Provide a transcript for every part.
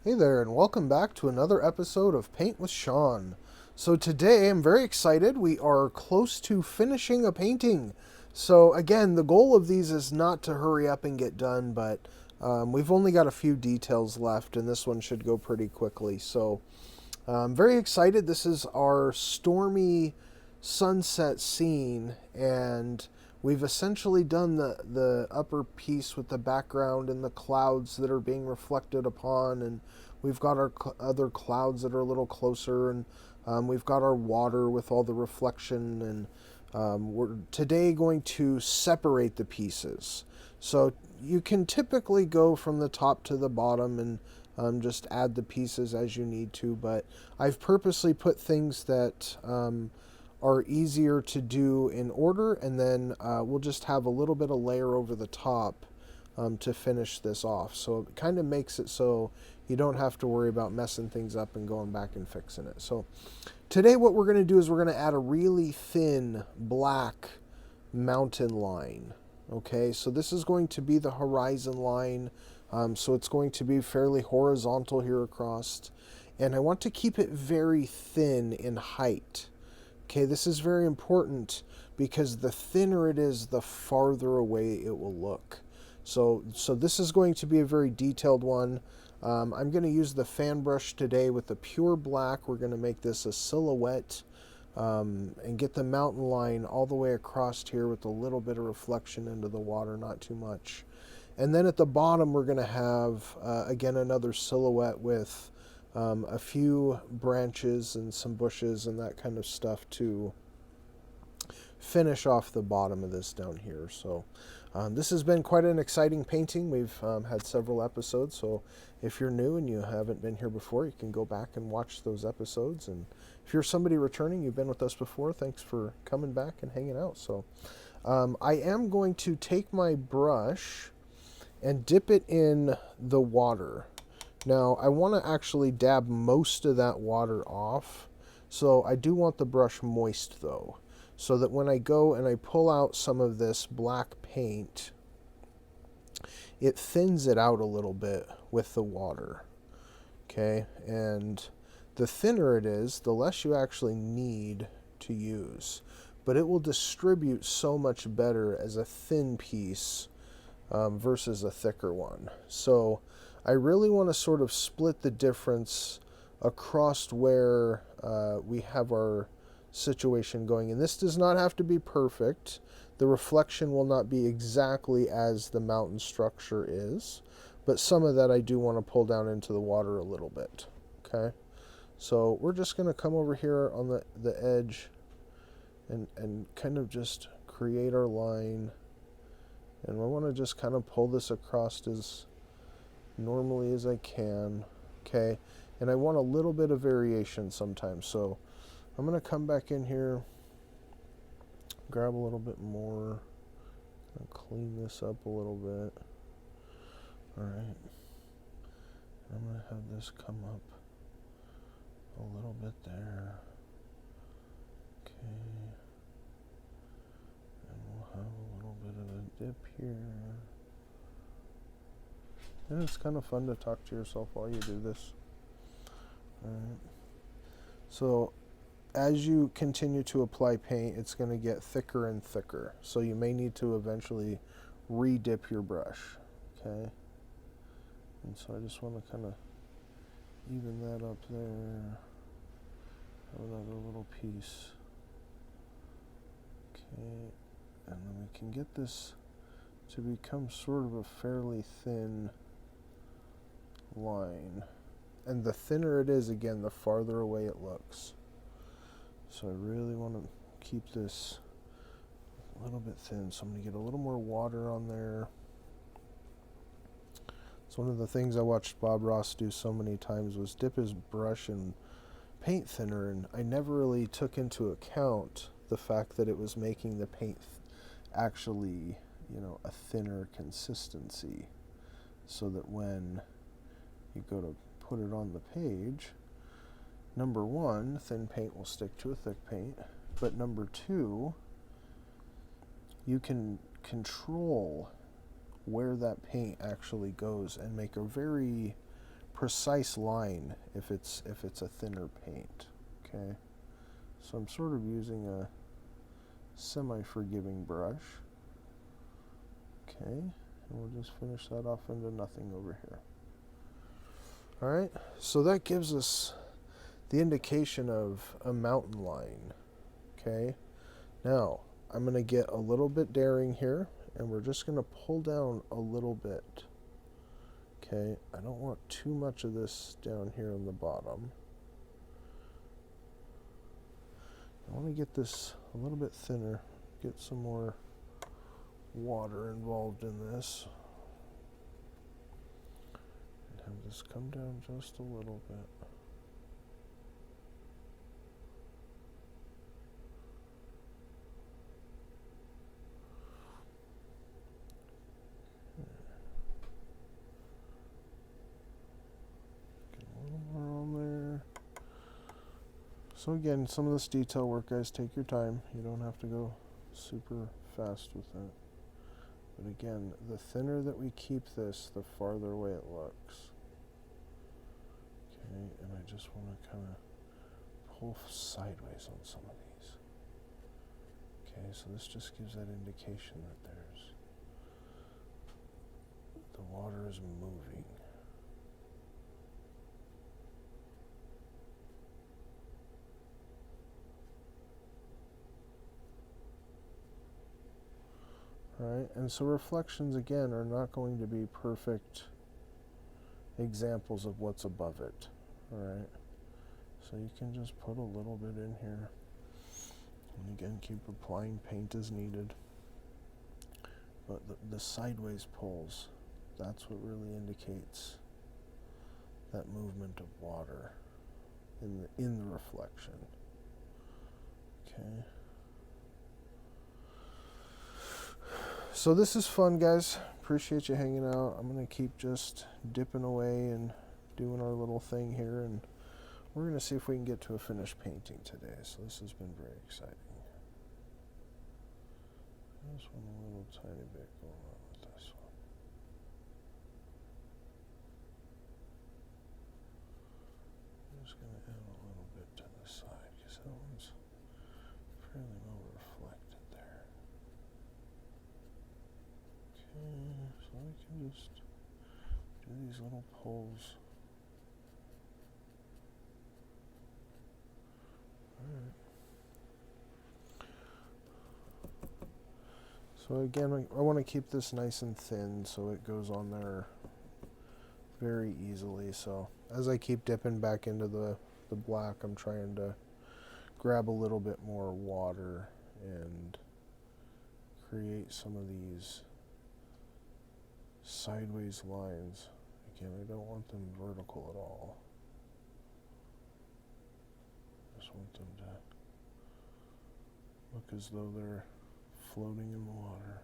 Hey there, and welcome back to another episode of Paint with Sean. So, today I'm very excited. We are close to finishing a painting. So, again, the goal of these is not to hurry up and get done, but we've only got a few details left, and this one should go pretty quickly. So, I'm very excited. This is our stormy sunset scene, and we've essentially done the upper piece with the background and the clouds that are being reflected upon, and we've got our other clouds that are a little closer, and we've got our water with all the reflection, and we're today going to separate the pieces. So you can typically go from the top to the bottom and just add the pieces as you need to, but I've purposely put things that are easier to do in order, and then we'll just have a little bit of layer over the top to finish this off. So it kind of makes it so you don't have to worry about messing things up and going back and fixing it. So today what we're going to do is we're going to add a really thin black mountain line. Okay, so this is going to be the horizon line. So it's going to be fairly horizontal here across. And I want to keep it very thin in height. Okay, this is very important because the thinner it is, the farther away it will look. So this is going to be a very detailed one. I'm going to use the fan brush today with the pure black. We're going to make this a silhouette and get the mountain line all the way across here with a little bit of reflection into the water, not too much. And then at the bottom, we're going to have, again, another silhouette with a few branches and some bushes and that kind of stuff to finish off the bottom of this down here. So this has been quite an exciting painting. We've had several episodes, so if you're new and you haven't been here before, you can go back and watch those episodes. And if you're somebody returning, you've been with us before, thanks for coming back and hanging out. So I am going to take my brush and dip it in the water. Now, I want to actually dab most of that water off, so I do want the brush moist though, so that when I go and I pull out some of this black paint, it thins it out a little bit with the water. Okay, and the thinner it is, the less you actually need to use, but it will distribute so much better as a thin piece versus a thicker one. So I really want to sort of split the difference across where we have our situation going. And this does not have to be perfect. The reflection will not be exactly as the mountain structure is, but some of that I do want to pull down into the water a little bit. Okay, so we're just going to come over here on the edge and kind of just create our line. And I want to just kind of pull this across as normally as I can. Okay, and I want a little bit of variation sometimes. So I'm going to come back in here, grab a little bit more, and clean this up a little bit. All right, I'm going to have this come up a little bit there. Okay, and we'll have a little bit of a dip here. And it's kind of fun to talk to yourself while you do this. All right. So as you continue to apply paint, it's going to get thicker and thicker. So you may need to eventually re-dip your brush. Okay. And so I just want to kind of even that up there. Have another little piece. Okay. And then we can get this to become sort of a fairly thin line. And the thinner it is, again, the farther away it looks. So I really want to keep this a little bit thin. So I'm going to get a little more water on there. It's one of the things I watched Bob Ross do so many times was dip his brush in paint thinner, and I never really took into account the fact that it was making the paint actually, a thinner consistency, so that when you go to put it on the page, number one, thin paint will stick to a thick paint, but number two, you can control where that paint actually goes and make a very precise line if it's a thinner paint. Okay, so I'm sort of using a semi-forgiving brush. Okay, and we'll just finish that off into nothing over here. Alright, so that gives us the indication of a mountain line. Okay, now I'm going to get a little bit daring here, and we're just going to pull down a little bit. Okay, I don't want too much of this down here on the bottom. I want to get this a little bit thinner, get some more water involved in this. And have this come down just a little bit. So again, some of this detail work, guys, take your time. You don't have to go super fast with it. But again, the thinner that we keep this, the farther away it looks. Okay, and I just want to kind of pull sideways on some of these. Okay, so this just gives that indication that the water is moving. Right, and so reflections again are not going to be perfect examples of what's above it. Alright, so you can just put a little bit in here, and again keep applying paint as needed. But the sideways pulls, that's what really indicates that movement of water in the reflection. Okay. So this is fun, guys. Appreciate you hanging out. I'm going to keep just dipping away and doing our little thing here, and we're going to see if we can get to a finished painting today. So this has been very exciting. There's one a little tiny bit going on with this one. I'm just going to add a little bit to the side because that one's fairly well reflected there. So I can just do these little pulls. Alright. So again, I want to keep this nice and thin so it goes on there very easily. So as I keep dipping back into the black, I'm trying to grab a little bit more water and create some of these sideways lines. Again, I don't want them vertical at all. Just want them to look as though they're floating in the water.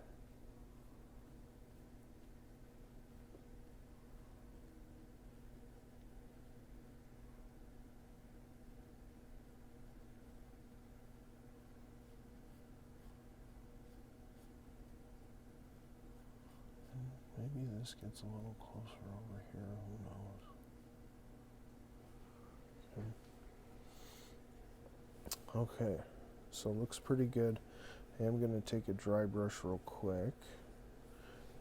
Maybe this gets a little closer over here, who knows. Okay, so it looks pretty good. I am going to take a dry brush real quick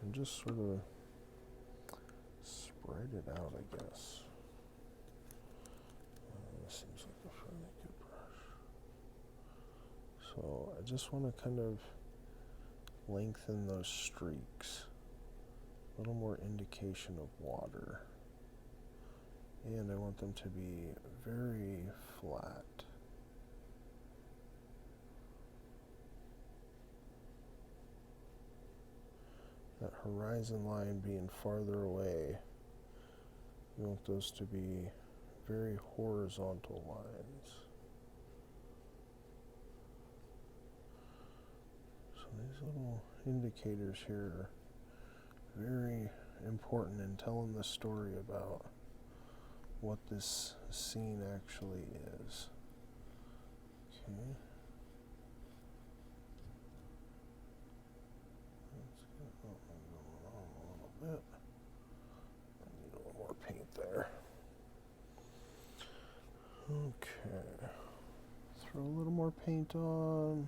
and just sort of spread it out, I guess. This seems like a fairly good brush. So I just want to kind of lengthen those streaks. A little more indication of water. And I want them to be very flat. That horizon line being farther away, you want those to be very horizontal lines. So these little indicators here are very important in telling the story about what this scene actually is. Okay. Let's get that one going on a little bit. I need a little more paint there. Okay. Throw a little more paint on.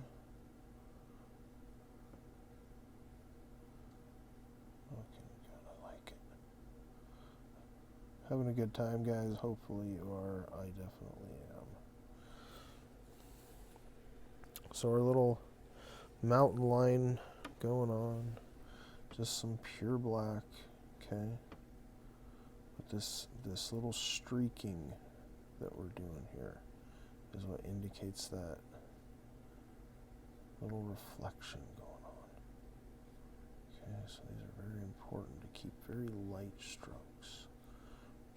Okay, kind of like it. Having a good time, guys. Hopefully you are. I definitely am. So our little mountain line going on. Just some pure black. Okay. But this little streaking that we're doing here is what indicates that little reflection going on. Okay, so these are very important to keep very light strokes.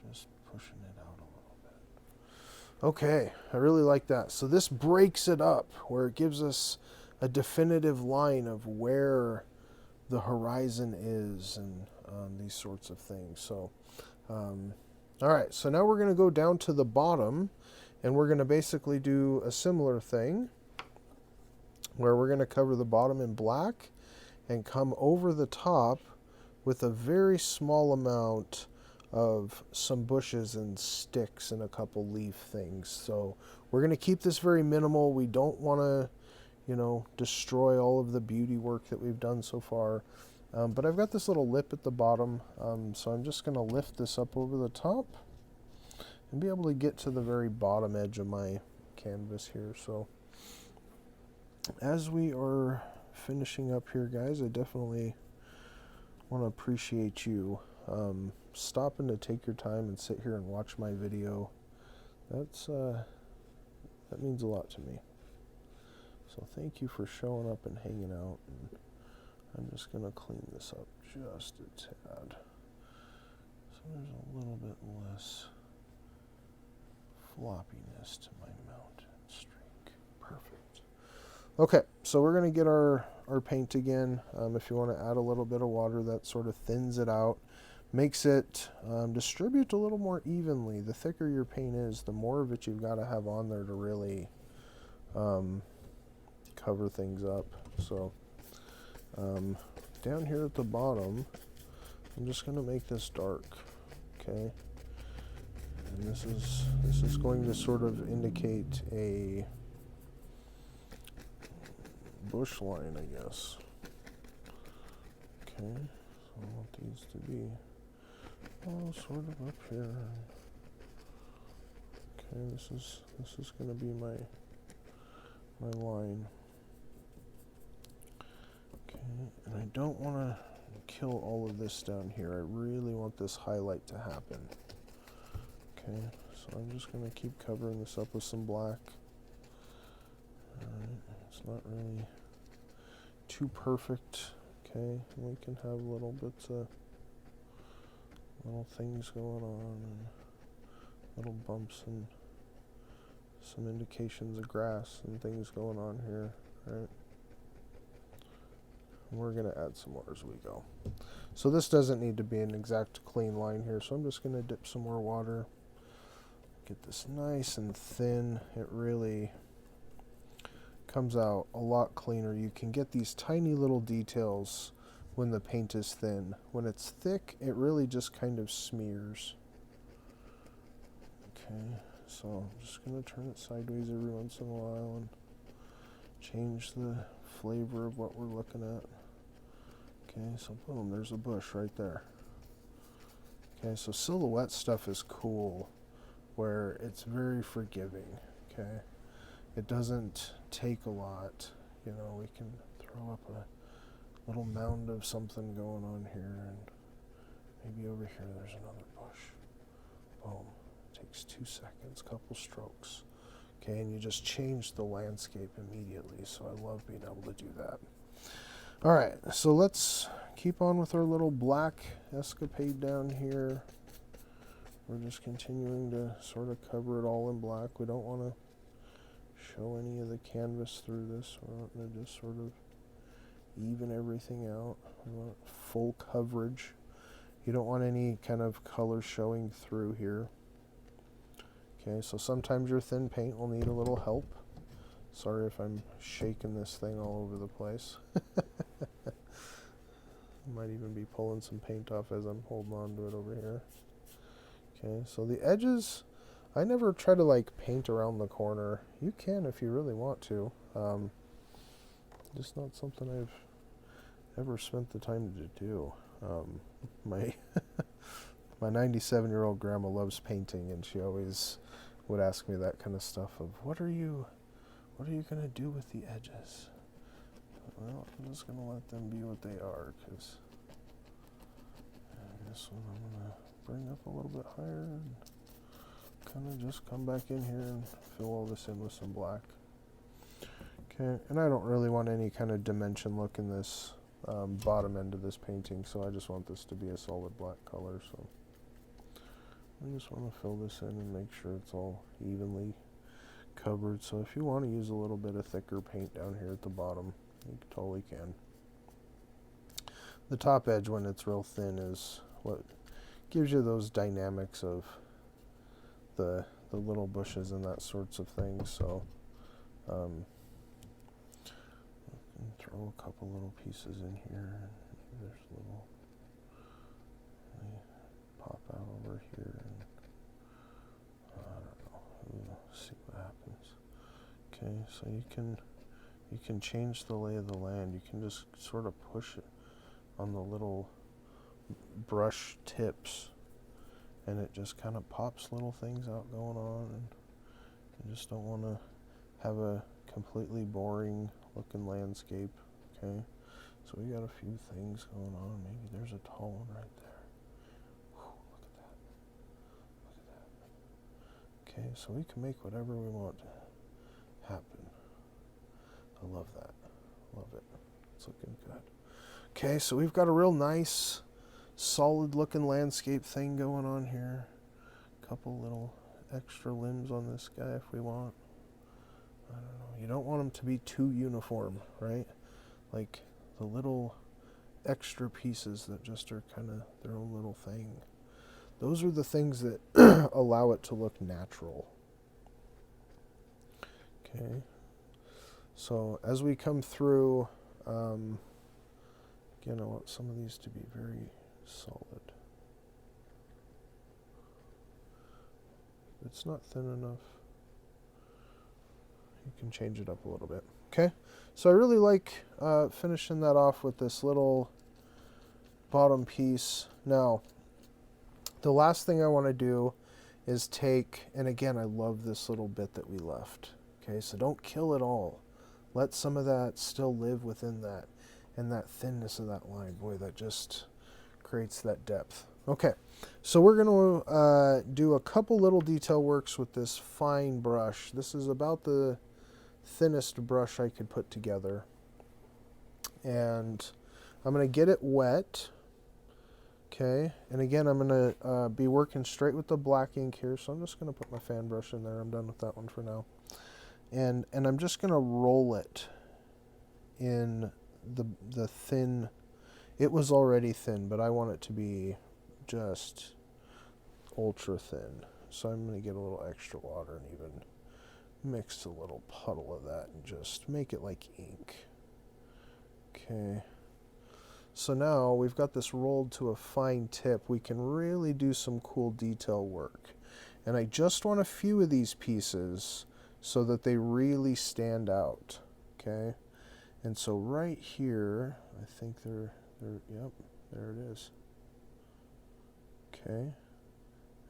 Just pushing it out a little bit. Okay, I really like that. So this breaks it up where it gives us a definitive line of where the horizon is and these sorts of things. So, all right, so now we're going to go down to the bottom and we're going to basically do a similar thing where we're going to cover the bottom in black and come over the top with a very small amount of some bushes and sticks and a couple leaf things. So we're going to keep this very minimal. We don't want to, you know, destroy all of the beauty work that we've done so far. But I've got this little lip at the bottom, so I'm just going to lift this up over the top and be able to get to the very bottom edge of my canvas here. So as we are finishing up here, guys, I definitely want to appreciate you stopping to take your time and sit here and watch my video. That means a lot to me. So thank you for showing up and hanging out. And I'm just going to clean this up just a tad. So there's a little bit less floppiness to my mountain streak. Perfect. Okay, so we're going to get our paint again. If you want to add a little bit of water, that sort of thins it out. Makes it distribute a little more evenly. The thicker your paint is, the more of it you've got to have on there to really cover things up. So down here at the bottom, I'm just going to make this dark, okay? And this is going to sort of indicate a bush line, I guess. Okay, so I want these to be all sort of up here. Okay, this is going to be my line. Okay, and I don't want to kill all of this down here. I really want this highlight to happen. Okay, so I'm just going to keep covering this up with some black. Alright, it's not really too perfect. Okay, we can have little bits of little things going on and little bumps and some indications of grass and things going on here, right? And we're going to add some more as we go. So this doesn't need to be an exact clean line here, so I'm just going to dip some more water. Get this nice and thin. It really comes out a lot cleaner. You can get these tiny little details when the paint is thin. When it's thick, it really just kind of smears. Okay, so I'm just going to turn it sideways every once in a while and change the flavor of what we're looking at. Okay, so boom, there's a bush right there. Okay, so silhouette stuff is cool, where it's very forgiving, okay? It doesn't take a lot. You know, we can throw up a little mound of something going on here, and maybe over here there's another bush. Boom. Takes 2 seconds, couple strokes. Okay, and you just change the landscape immediately, so I love being able to do that. All right, so let's keep on with our little black escapade down here. We're just continuing to sort of cover it all in black. We don't want to show any of the canvas through this. We're wanting to just sort of even everything out. We want full coverage. You don't want any kind of color showing through here. Okay, so sometimes your thin paint will need a little help. Sorry if I'm shaking this thing all over the place. Might even be pulling some paint off as I'm holding on to it over here. Okay, so the edges, I never try to like paint around the corner. You can if you really want to. Just not something I've ever spent the time to do. My my 97-year-old grandma loves painting, and she always would ask me that kind of stuff of what are you gonna do with the edges? Well, I'm just gonna let them be what they are, because this one I'm gonna bring up a little bit higher and kind of just come back in here and fill all this in with some black. Okay, and I don't really want any kind of dimension look in this bottom end of this painting, so I just want this to be a solid black color. So I just want to fill this in and make sure it's all evenly covered. So if you want to use a little bit of thicker paint down here at the bottom, you totally can. The top edge, when it's real thin, is what gives you those dynamics of the little bushes and that sorts of things. So throw a couple little pieces in here. Maybe there's a little, pop out over here, and I don't know. We'll see what happens. Okay, so you can change the lay of the land. You can just sort of push it on the little brush tips, and it just kind of pops little things out going on. And you just don't want to have a completely boring looking landscape. Okay, so we got a few things going on. Maybe there's a tall one right there. Whew, look at that. Look at that. Okay, so we can make whatever we want to happen. I love that. Love it. It's looking good. Okay, so we've got a real nice, solid looking landscape thing going on here. Couple little extra limbs on this guy if we want. I don't know. You don't want them to be too uniform, right? Like the little extra pieces that just are kind of their own little thing. Those are the things that allow it to look natural. Okay. So as we come through, again, I want some of these to be very solid. If it's not thin enough, you can change it up a little bit. Okay, so I really like finishing that off with this little bottom piece. Now, the last thing I want to do is take, and again, I love this little bit that we left. Okay, so don't kill it all. Let some of that still live within that, and that thinness of that line. Boy, that just creates that depth. Okay, so we're going to do a couple little detail works with this fine brush. This is about the thinnest brush I could put together. And I'm going to get it wet. Okay, and again, I'm going to be working straight with the black ink here, so I'm just going to put my fan brush in there. I'm done with that one for now. And I'm just going to roll it in the thin. It was already thin, but I want it to be just ultra thin. So I'm going to get a little extra water and even mix a little puddle of that and just make it like ink. Okay. So now we've got this rolled to a fine tip. We can really do some cool detail work. And I just want a few of these pieces so that they really stand out. Okay. And so right here, I think yep, there it is. Okay.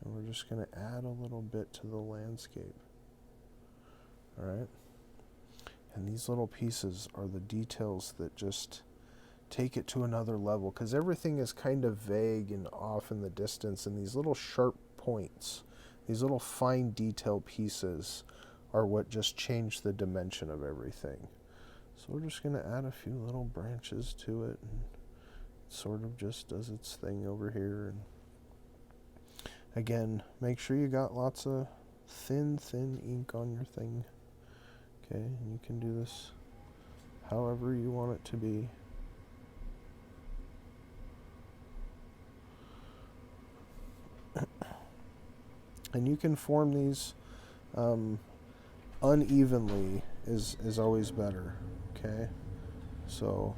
And we're just going to add a little bit to the landscape. All right. And these little pieces are the details that just take it to another level, because everything is kind of vague and off in the distance, and these little sharp points, these little fine detail pieces are what just change the dimension of everything. So we're just going to add a few little branches to it, and it sort of just does its thing over here. And again, make sure you got lots of thin ink on your thing. Okay, and you can do this however you want it to be. And you can form these unevenly is always better. Okay, so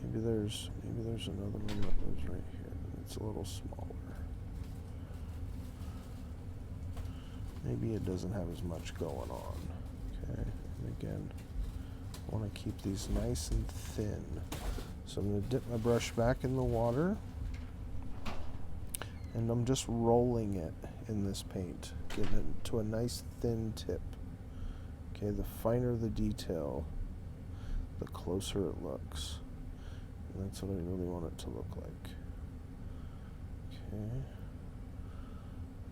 maybe there's another one that goes right here. It's a little smaller. maybe it doesn't have as much going on. Okay, and again, I want to keep these nice and thin. So I'm going to dip my brush back in the water, and I'm just rolling it in this paint, getting it to a nice thin tip. Okay, the finer the detail, the closer it looks. And that's what I really want it to look like. Okay.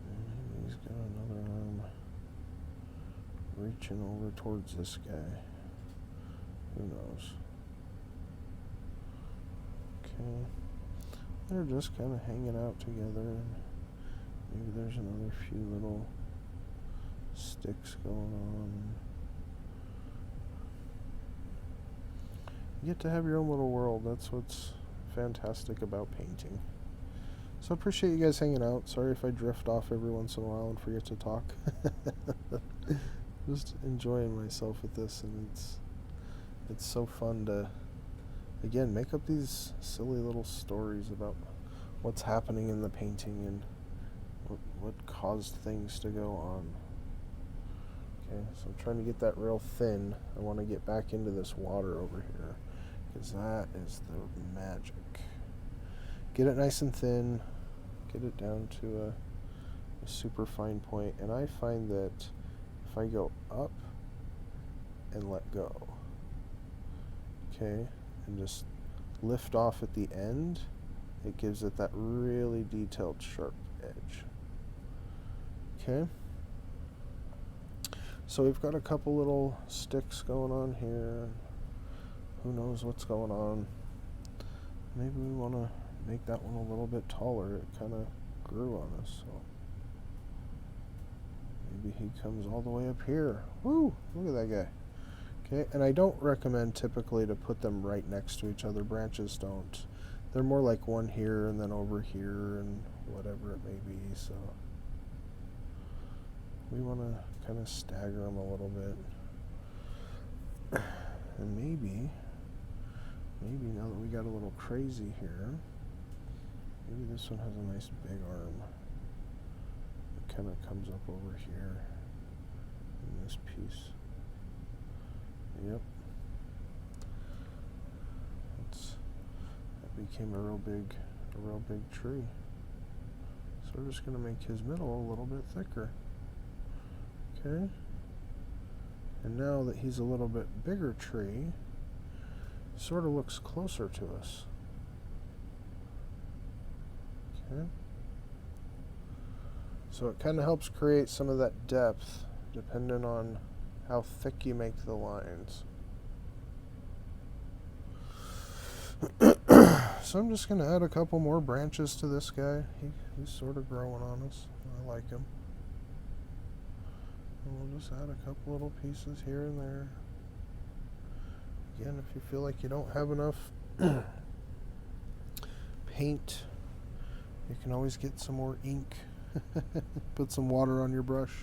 And he's got another arm reaching over towards this guy. Who knows? Okay. They're just kind of hanging out together. And maybe there's another few little sticks going on. You get to have your own little world. That's what's fantastic about painting. So I appreciate you guys hanging out. Sorry if I drift off every once in a while and forget to talk. Just enjoying myself with this, and it's so fun to, again, make up these silly little stories about what's happening in the painting and what caused things to go on. Okay, so I'm trying to get that real thin. I want to get back into this water over here, because that is the magic. Get it nice and thin, get it down to a super fine point, and I find that if I go up and let go, okay, and just lift off at the end, it gives it that really detailed sharp edge. Okay, so we've got a couple little sticks going on here. Who knows what's going on? Maybe we want to make that one a little bit taller. It kind of grew on us, so maybe he comes all the way up here. Woo! Look at that guy. Okay, and I don't recommend typically to put them right next to each other. Branches don't. They're more like one here and then over here and whatever it may be, so we want to kind of stagger them a little bit. And maybe now that we got a little crazy here, maybe this one has a nice big arm. It kind of comes up over here in this piece. Yep. That became a real big tree. So we're just going to make his middle a little bit thicker. Okay. And now that he's a little bit bigger tree, sort of looks closer to us. Okay. So it kind of helps create some of that depth depending on how thick you make the lines. So I'm just going to add a couple more branches to this guy. He's sort of growing on us. I like him. And we'll just add a couple little pieces here and there. Again, if you feel like you don't have enough paint, you can always get some more ink. Put some water on your brush,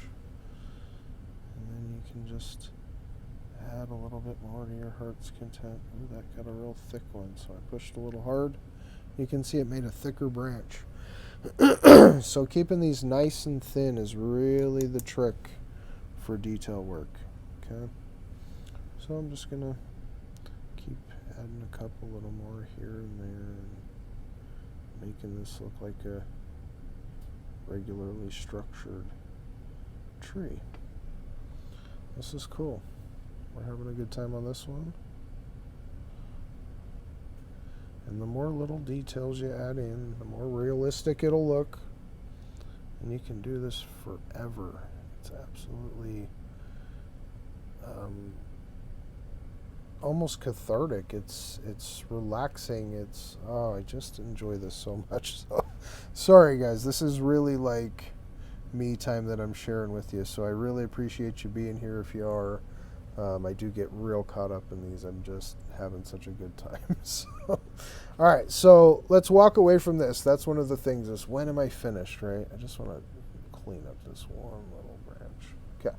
and then you can just add a little bit more to your heart's content. Ooh, that got a real thick one, so I pushed a little hard. You can see it made a thicker branch. So keeping these nice and thin is really the trick for detail work. Okay, so I'm just gonna keep adding a couple little more here and there, and making this look like a regularly structured tree. This is cool. We're having a good time on this one. And the more little details you add in, the more realistic it'll look. And you can do this forever. It's absolutely almost cathartic. It's relaxing. I just enjoy this so much. So, sorry guys, this is really like me time that I'm sharing with you. So I really appreciate you being here if you are. I do get real caught up in these. I'm just having such a good time. So, all right, so let's walk away from this. That's one of the things is when am I finished, right? I just want to clean up this one little branch. Okay.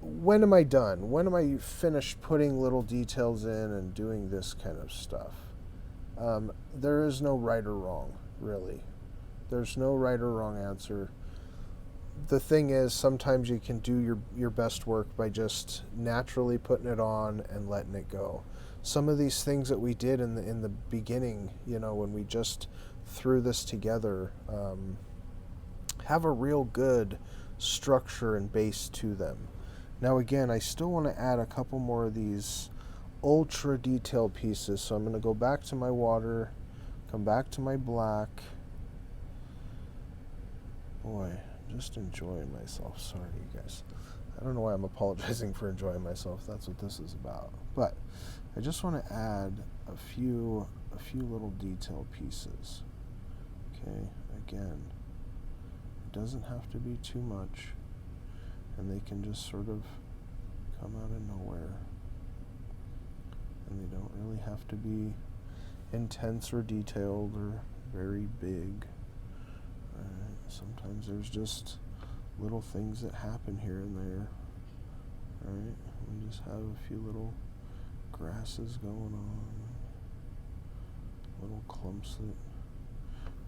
When am I done? When am I finished putting little details in and doing this kind of stuff? There is no right or wrong, really. There's no right or wrong answer. the thing is, sometimes you can do your best work by just naturally putting it on and letting it go. Some of these things that we did in the beginning, you know, when we just threw this together, have a real good structure and base to them. Now again, I still want to add a couple more of these ultra detailed pieces, so I'm going to go back to my water, come back to my black. Boy, just enjoying myself. Sorry, you guys. I don't know why I'm apologizing for enjoying myself. That's what this is about. But I just want to add a few little detailed pieces. Okay, again, it doesn't have to be too much, and they can just sort of come out of nowhere. And they don't really have to be intense or detailed or very big. Sometimes there's just little things that happen here and there. Alright, we just have a few little grasses going on, little clumps that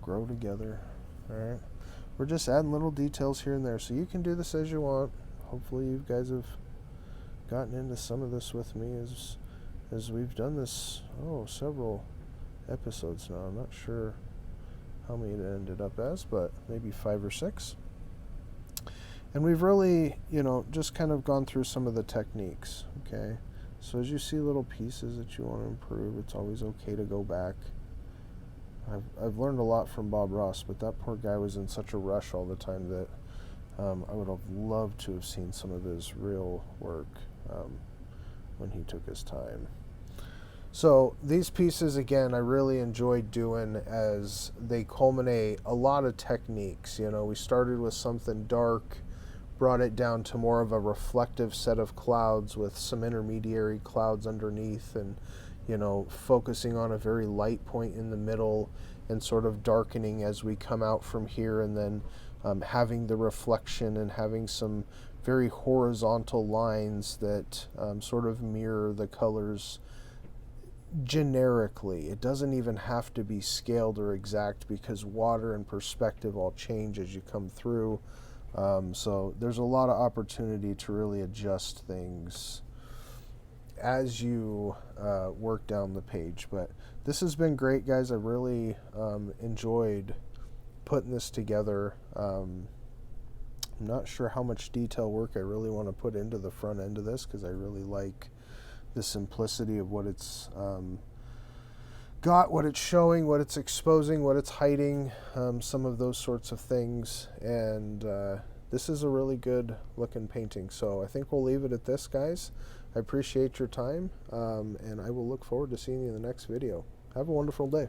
grow together. Alright, we're just adding little details here and there, so you can do this as you want. Hopefully you guys have gotten into some of this with me as we've done this, several episodes now. I'm not sure how many it ended up as, but maybe 5 or 6. And we've really, just kind of gone through some of the techniques, okay? So as you see little pieces that you want to improve, it's always okay to go back. I've learned a lot from Bob Ross, but that poor guy was in such a rush all the time that I would have loved to have seen some of his real work when he took his time. So these pieces, again, I really enjoyed doing as they culminate a lot of techniques. We started with something dark, brought it down to more of a reflective set of clouds with some intermediary clouds underneath, and focusing on a very light point in the middle and sort of darkening as we come out from here, and then having the reflection and having some very horizontal lines that sort of mirror the colors generically. It doesn't even have to be scaled or exact, because water and perspective all change as you come through. So there's a lot of opportunity to really adjust things as you work down the page. But this has been great, guys. I really enjoyed putting this together. I'm not sure how much detail work I really want to put into the front end of this, because I really like the simplicity of what it's got, what it's showing, what it's exposing, what it's hiding, some of those sorts of things. And this is a really good looking painting. So I think we'll leave it at this, guys. I appreciate your time, and I will look forward to seeing you in the next video. Have a wonderful day.